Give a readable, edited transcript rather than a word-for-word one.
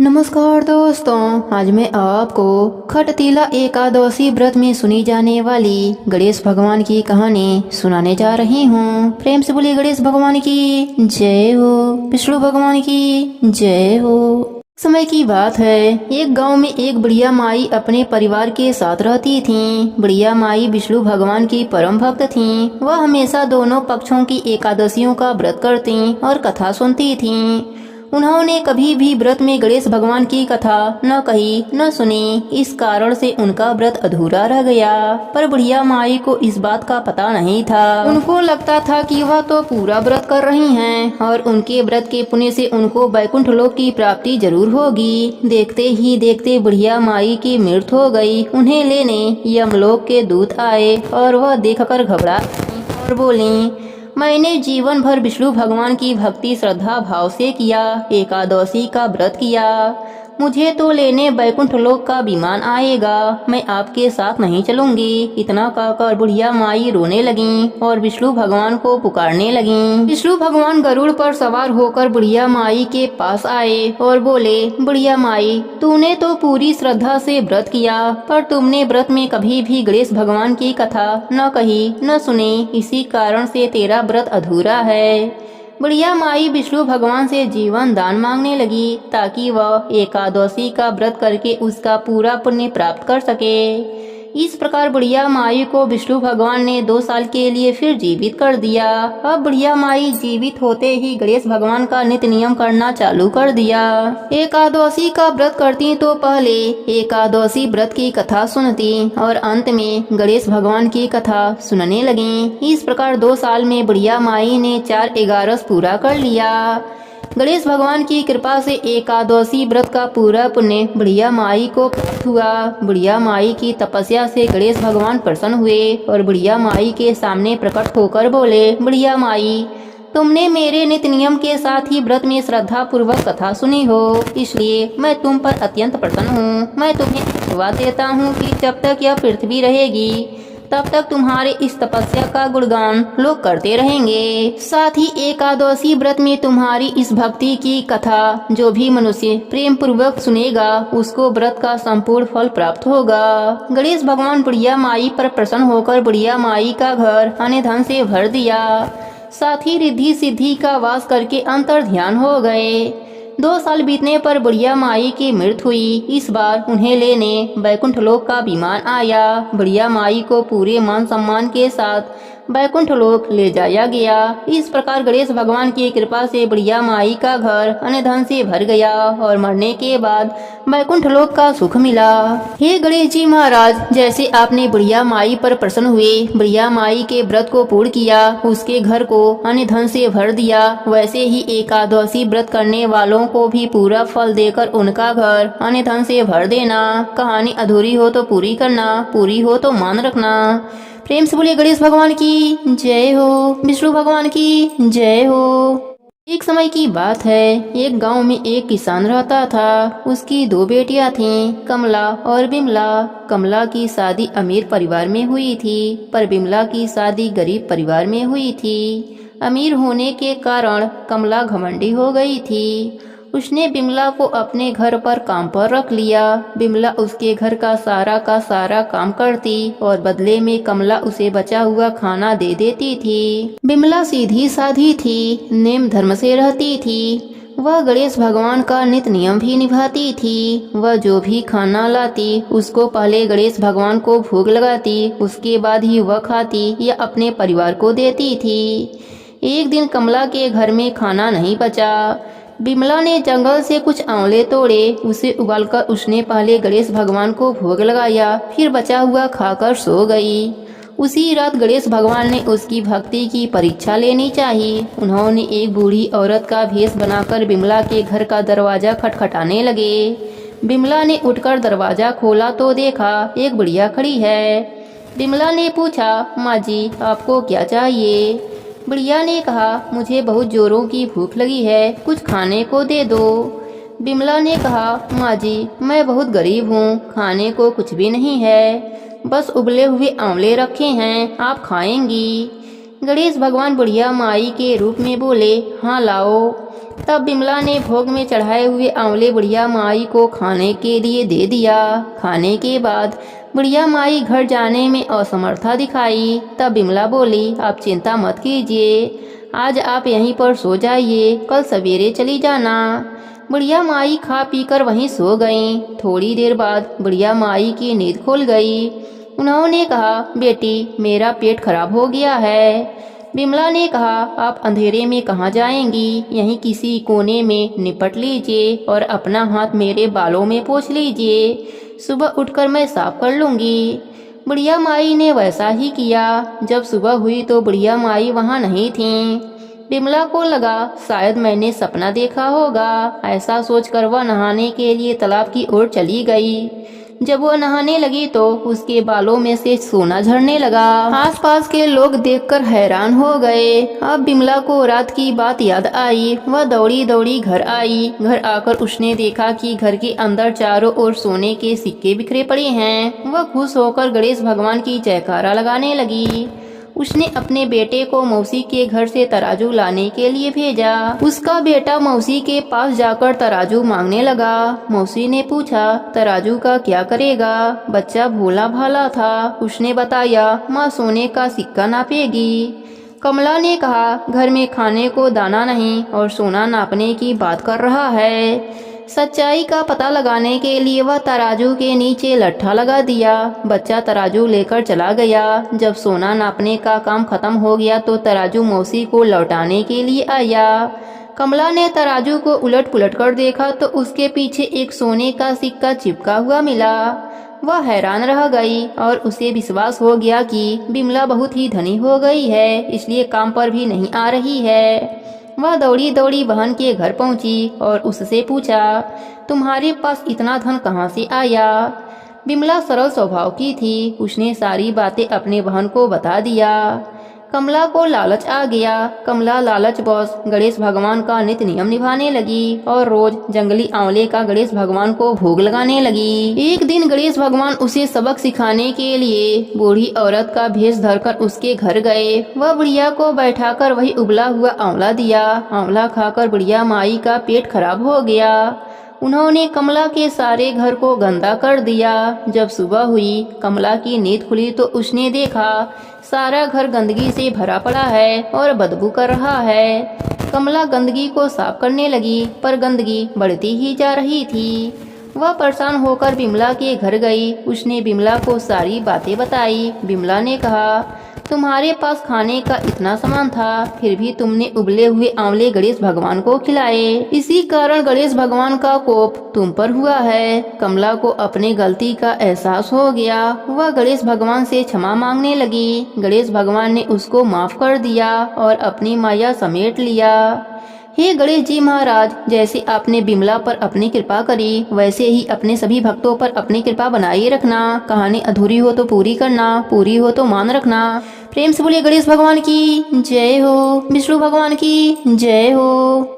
नमस्कार दोस्तों, आज मैं आपको खटतीला एकादशी व्रत में सुनी जाने वाली गणेश भगवान की कहानी सुनाने जा रही हूँ। प्रेम से बोलिए गणेश भगवान की जय हो, विष्णु भगवान की जय हो। समय की बात है, एक गांव में एक बुढ़िया माई अपने परिवार के साथ रहती थीं। बुढ़िया माई विष्णु भगवान की परम भक्त थीं। वह हमेशा दोनों पक्षों की एकादशियों का व्रत करती और कथा सुनती थीं। उन्होंने कभी भी व्रत में गणेश भगवान की कथा न कही न सुनी। इस कारण से उनका व्रत अधूरा रह गया। पर बुढ़िया माई को इस बात का पता नहीं था। उनको लगता था कि वह तो पूरा व्रत कर रही हैं और उनके व्रत के पुण्य से उनको वैकुंठ लोक की प्राप्ति जरूर होगी। देखते ही देखते बुढ़िया माई की मृत्यु हो गई। उन्हें लेने यमलोक के दूत आए और वह देखकर घबरा और बोली, मैंने जीवन भर विष्णु भगवान की भक्ति श्रद्धा भाव से किया, एकादशी का व्रत किया। मुझे तो लेने वैकुंठ लोक का विमान आएगा, मैं आपके साथ नहीं चलूंगी। इतना कहकर बुढ़िया माई रोने लगीं और विष्णु भगवान को पुकारने लगीं। विष्णु भगवान गरुड़ पर सवार होकर बुढ़िया माई के पास आए और बोले, बुढ़िया माई, तूने तो पूरी श्रद्धा से व्रत किया, पर तुमने व्रत में कभी भी गणेश भगवान की कथा न कही न सुनी। इसी कारण से तेरा व्रत अधूरा है। बुढ़िया माई विष्णु भगवान से जीवन दान मांगने लगी ताकि वह एकादशी का व्रत करके उसका पूरा पुण्य प्राप्त कर सके। इस प्रकार बुढ़िया माई को विष्णु भगवान ने 2 साल के लिए फिर जीवित कर दिया। अब बुढ़िया माई जीवित होते ही गणेश भगवान का नित्य नियम करना चालू कर दिया। एकादशी का व्रत करती तो पहले एकादशी व्रत की कथा सुनती और अंत में गणेश भगवान की कथा सुनने लगी। इस प्रकार 2 साल में बुढ़िया माई ने 4 एकादश पूरा कर लिया। गणेश भगवान की कृपा से एकादशी व्रत का पूरा पुण्य बुढ़िया माई को प्राप्त हुआ। बुढ़िया माई की तपस्या से गणेश भगवान प्रसन्न हुए और बुढ़िया माई के सामने प्रकट होकर बोले, बुढ़िया माई, तुमने मेरे नित्य नियम के साथ ही व्रत में श्रद्धा पूर्वक कथा सुनी हो, इसलिए मैं तुम पर अत्यंत प्रसन्न हूँ। मैं तुम्हें आशीर्वाद देता हूँ कि जब तक यह पृथ्वी रहेगी तब तक तुम्हारे इस तपस्या का गुणगान लोग करते रहेंगे। साथ ही एकादशी व्रत में तुम्हारी इस भक्ति की कथा जो भी मनुष्य प्रेम पूर्वक सुनेगा उसको व्रत का संपूर्ण फल प्राप्त होगा। गणेश भगवान बुढ़िया माई पर प्रसन्न होकर बुढ़िया माई का घर अन्य धन से भर दिया। साथ ही रिद्धि सिद्धि का वास करके अंतर ध्यान हो गए। 2 साल बीतने पर बुढ़िया माई की मृत्यु हुई। इस बार उन्हें लेने वैकुंठ लोक का विमान आया। बुढ़िया माई को पूरे मान सम्मान के साथ वैकुंठ लोक ले जाया गया। इस प्रकार गणेश भगवान की कृपा से बुढ़िया माई का घर अन्य धन से भर गया और मरने के बाद वैकुंठ लोक का सुख मिला। हे गणेश जी महाराज, जैसे आपने बुढ़िया माई पर प्रसन्न हुए, बुढ़िया माई के व्रत को पूर्ण किया, उसके घर को अन्य धन से भर दिया, वैसे ही एकादशी व्रत करने वालों को भी पूरा फल देकर उनका घर अन्य धन से भर देना। कहानी अधूरी हो तो पूरी करना, पूरी हो तो मान रखना। प्रेम से बोलिए गणेश भगवान की जय हो, विष्णु भगवान की जय हो। एक समय की बात है, एक गांव में एक किसान रहता था। उसकी 2 बेटियां थीं, कमला और बिमला। कमला की शादी अमीर परिवार में हुई थी, पर बिमला की शादी गरीब परिवार में हुई थी। अमीर होने के कारण कमला घमंडी हो गई थी। उसने बिमला को अपने घर पर काम पर रख लिया। बिमला उसके घर का सारा काम करती और बदले में कमला उसे बचा हुआ खाना दे देती थी। बिमला सीधी साधी थी, नेम धर्म से रहती थी। वह गणेश भगवान का नित्य नियम भी निभाती थी। वह जो भी खाना लाती उसको पहले गणेश भगवान को भोग लगाती, उसके बाद ही वह खाती या अपने परिवार को देती थी। एक दिन कमला के घर में खाना नहीं बचा। बिमला ने जंगल से कुछ आंवले तोड़े, उसे उबालकर उसने पहले गणेश भगवान को भोग लगाया, फिर बचा हुआ खाकर सो गई। उसी रात गणेश भगवान ने उसकी भक्ति की परीक्षा लेनी चाहिए। उन्होंने एक बूढ़ी औरत का भेष बनाकर बिमला के घर का दरवाजा खटखटाने लगे। बिमला ने उठकर दरवाजा खोला तो देखा एक बुढ़िया खड़ी है। बिमला ने पूछा, माँ जी, आपको क्या चाहिए? बुढ़िया ने कहा, मुझे बहुत जोरों की भूख लगी है, कुछ खाने को दे दो। बिमला ने कहा, माँ जी, मैं बहुत गरीब हूँ, खाने को कुछ भी नहीं है, बस उबले हुए आंवले रखे हैं, आप खाएंगी? गणेश भगवान बुढ़िया माई के रूप में बोले, हाँ लाओ। तब बिमला ने भोग में चढ़ाए हुए आंवले बुढ़िया माई को खाने के लिए दे दिया। खाने के बाद बुढ़िया माई घर जाने में असमर्था दिखाई। तब बिमला बोली, आप चिंता मत कीजिए, आज आप यहीं पर सो जाइए, कल सवेरे चली जाना। बुढ़िया माई खा पीकर वहीं सो गईं। थोड़ी देर बाद बुढ़िया माई की नींद खुल गई। उन्होंने कहा, बेटी मेरा पेट खराब हो गया है। बिमला ने कहा, आप अंधेरे में कहाँ जाएंगी, यहीं किसी कोने में निपट लीजिए और अपना हाथ मेरे बालों में पोंछ लीजिए, सुबह उठकर मैं साफ कर लूँगी। बुढ़िया माई ने वैसा ही किया। जब सुबह हुई तो बुढ़िया माई वहाँ नहीं थीं। बिमला को लगा शायद मैंने सपना देखा होगा। ऐसा सोचकर वह नहाने के लिए तालाब की ओर चली गई। जब वह नहाने लगी तो उसके बालों में से सोना झड़ने लगा। आसपास के लोग देखकर हैरान हो गए। अब बिमला को रात की बात याद आई। वह दौड़ी दौड़ी घर आई। घर आकर उसने देखा कि घर के अंदर चारों ओर सोने के सिक्के बिखरे पड़े हैं। वह खुश होकर गणेश भगवान की जयकारा लगाने लगी। उसने अपने बेटे को मौसी के घर से तराजू लाने के लिए भेजा। उसका बेटा मौसी के पास जाकर तराजू मांगने लगा। मौसी ने पूछा, तराजू का क्या करेगा? बच्चा भोला भाला था। उसने बताया, माँ सोने का सिक्का नापेगी। कमला ने कहा, घर में खाने को दाना नहीं और सोना नापने की बात कर रहा है। सच्चाई का पता लगाने के लिए वह तराजू के नीचे लट्ठा लगा दिया। बच्चा तराजू लेकर चला गया। जब सोना नापने का काम खत्म हो गया तो तराजू मौसी को लौटाने के लिए आया। कमला ने तराजू को उलट पुलट कर देखा तो उसके पीछे एक सोने का सिक्का चिपका हुआ मिला। वह हैरान रह गई और उसे विश्वास हो गया कि बिमला बहुत ही धनी हो गई है, इसलिए काम पर भी नहीं आ रही है। वह दौड़ी दौड़ी बहन के घर पहुंची और उससे पूछा, तुम्हारे पास इतना धन कहाँ से आया? बिमला सरल स्वभाव की थी। उसने सारी बातें अपने बहन को बता दिया। कमला को लालच आ गया। कमला लालचवश गणेश भगवान का नित्य नियम निभाने लगी और रोज जंगली आंवले का गणेश भगवान को भोग लगाने लगी। एक दिन गणेश भगवान उसे सबक सिखाने के लिए बूढ़ी औरत का भेष धरकर उसके घर गए। वह बुढ़िया को बैठाकर वही उबला हुआ आंवला दिया। आंवला खाकर बुढ़िया माई का पेट खराब हो गया। उन्होंने कमला के सारे घर को गंदा कर दिया। जब सुबह हुई, कमला की नींद खुली तो उसने देखा सारा घर गंदगी से भरा पड़ा है और बदबू कर रहा है। कमला गंदगी को साफ करने लगी पर गंदगी बढ़ती ही जा रही थी। वह परेशान होकर बिमला के घर गई। उसने बिमला को सारी बातें बताई। बिमला ने कहा, तुम्हारे पास खाने का इतना सामान था, फिर भी तुमने उबले हुए आंवले गणेश भगवान को खिलाए। इसी कारण गणेश भगवान का कोप तुम पर हुआ है। कमला को अपने गलती का एहसास हो गया। वह गणेश भगवान से क्षमा मांगने लगी। गणेश भगवान ने उसको माफ कर दिया और अपनी माया समेट लिया। हे गणेश जी महाराज, जैसे आपने बिमला पर अपनी कृपा करी, वैसे ही अपने सभी भक्तों पर अपनी कृपा बनाए रखना। कहानी अधूरी हो तो पूरी करना, पूरी हो तो मान रखना। प्रेम से बोलिए गणेश भगवान की जय हो, विष्णु भगवान की जय हो।